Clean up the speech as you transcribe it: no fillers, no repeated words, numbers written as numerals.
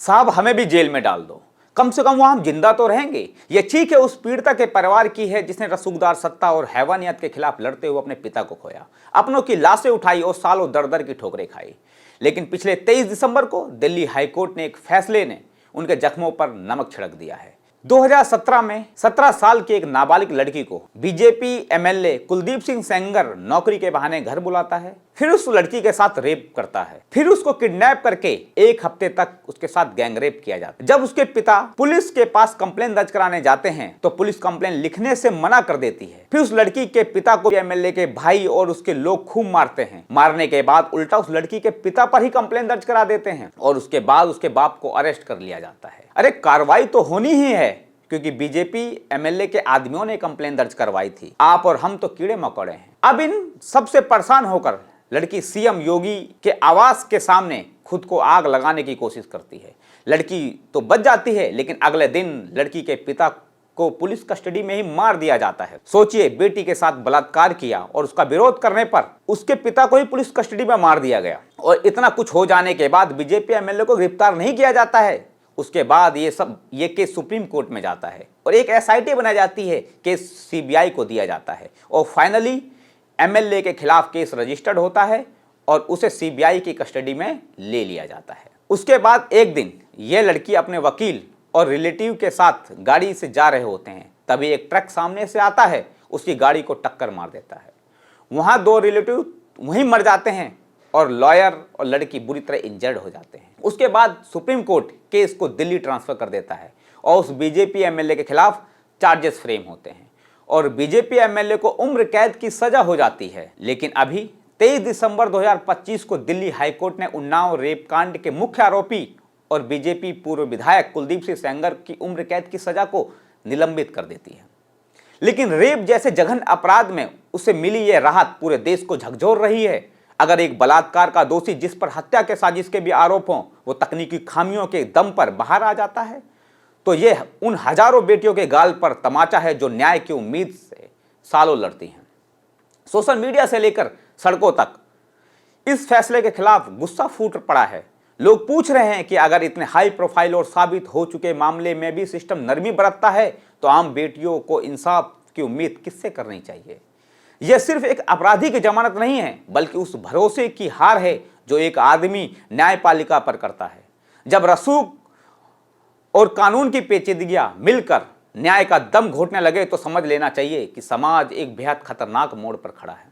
साहब हमें भी जेल में डाल दो, कम से कम वहां हम जिंदा तो रहेंगे। ये चीख है उस पीड़िता के परिवार की है जिसने रसूखदार सत्ता और हैवानियत के खिलाफ लड़ते हुए अपने पिता को खोया, अपनों की लाशें उठाई और सालों दर दर की ठोकरें खाई। लेकिन पिछले 23 दिसंबर को दिल्ली हाईकोर्ट ने एक फैसले ने उनके जख्मों पर नमक छिड़क दिया है। 2017 में 17 साल की एक नाबालिग लड़की को बीजेपी एमएलए कुलदीप सिंह सेंगर नौकरी के बहाने घर बुलाता है, फिर उस लड़की के साथ रेप करता है, फिर उसको किडनैप करके एक हफ्ते तक उसके साथ गैंग रेप किया जाता है। जब उसके पिता पुलिस के पास कंप्लेन दर्ज कराने जाते हैं तो पुलिस कंप्लेन लिखने से मना कर देती है। फिर उस लड़की के पिता को एमएलए के भाई और उसके लोग खूब मारते हैं। मारने के बाद उल्टा उस लड़की के पिता पर ही कंप्लेन दर्ज करा देते हैं और उसके बाद उसके बाप को अरेस्ट कर लिया जाता है। अरे कार्रवाई तो होनी ही है क्योंकि बीजेपी एमएलए के आदमियों ने कंप्लेन दर्ज करवाई थी। आप और हम तो कीड़े मकोड़े हैं। अब इन सबसे परेशान होकर लड़की सीएम योगी के आवास के सामने खुद को आग लगाने की कोशिश करती है। लड़की तो बच जाती है, लेकिन अगले दिन लड़की के पिता को पुलिस कस्टडी में ही मार दिया जाता है। सोचिए, बेटी के साथ बलात्कार किया और उसका विरोध करने पर उसके पिता को ही पुलिस कस्टडी में मार दिया गया। और इतना कुछ हो जाने के बाद बीजेपी एमएलए को गिरफ्तार नहीं किया जाता है। उसके बाद ये केस सुप्रीम कोर्ट में जाता है और एक एसआईटी बनाई जाती है, केस सीबीआई को दिया जाता है और फाइनली एमएलए के खिलाफ केस रजिस्टर्ड होता है और उसे सीबीआई की कस्टडी में ले लिया जाता है। उसके बाद एक दिन यह लड़की अपने वकील और रिलेटिव के साथ गाड़ी से जा रहे होते हैं, तभी एक ट्रक सामने से आता है, उसकी गाड़ी को टक्कर मार देता है। वहां 2 रिलेटिव वहीं मर जाते हैं और लॉयर और लड़की बुरी तरह इंजर्ड हो जाते हैं। उसके बाद सुप्रीम कोर्ट केस को दिल्ली ट्रांसफर कर देता है और उस बीजेपी एमएलए के खिलाफ चार्जेस फ्रेम होते हैं और बीजेपी एमएलए को उम्र कैद की सजा हो जाती है। लेकिन अभी 23 दिसंबर 2025 को दिल्ली हाईकोर्ट ने उन्नाव रेप कांड के मुख्य आरोपी और बीजेपी पूर्व विधायक कुलदीप सिंह सेंगर की उम्र कैद की सजा को निलंबित कर देती है। लेकिन रेप जैसे जघन्य अपराध में उसे मिली यह राहत पूरे देश को झकझोर रही है। अगर एक बलात्कार का दोषी जिस पर हत्या के साजिश के भी आरोप हों, वो तकनीकी खामियों के दम पर बाहर आ जाता है, तो यह उन हजारों बेटियों के गाल पर तमाचा है जो न्याय की उम्मीद से सालों लड़ती हैं। सोशल मीडिया से लेकर सड़कों तक इस फैसले के खिलाफ गुस्सा फूट पड़ा है। लोग पूछ रहे हैं कि अगर इतने हाई प्रोफाइल और साबित हो चुके मामले में भी सिस्टम नरमी बरतता है तो आम बेटियों को इंसाफ की उम्मीद किससे करनी चाहिए। यह सिर्फ एक अपराधी की जमानत नहीं है, बल्कि उस भरोसे की हार है जो एक आदमी न्यायपालिका पर करता है। जब रसूख और कानून की पेचीदगियां मिलकर न्याय का दम घोटने लगे तो समझ लेना चाहिए कि समाज एक बेहद खतरनाक मोड़ पर खड़ा है।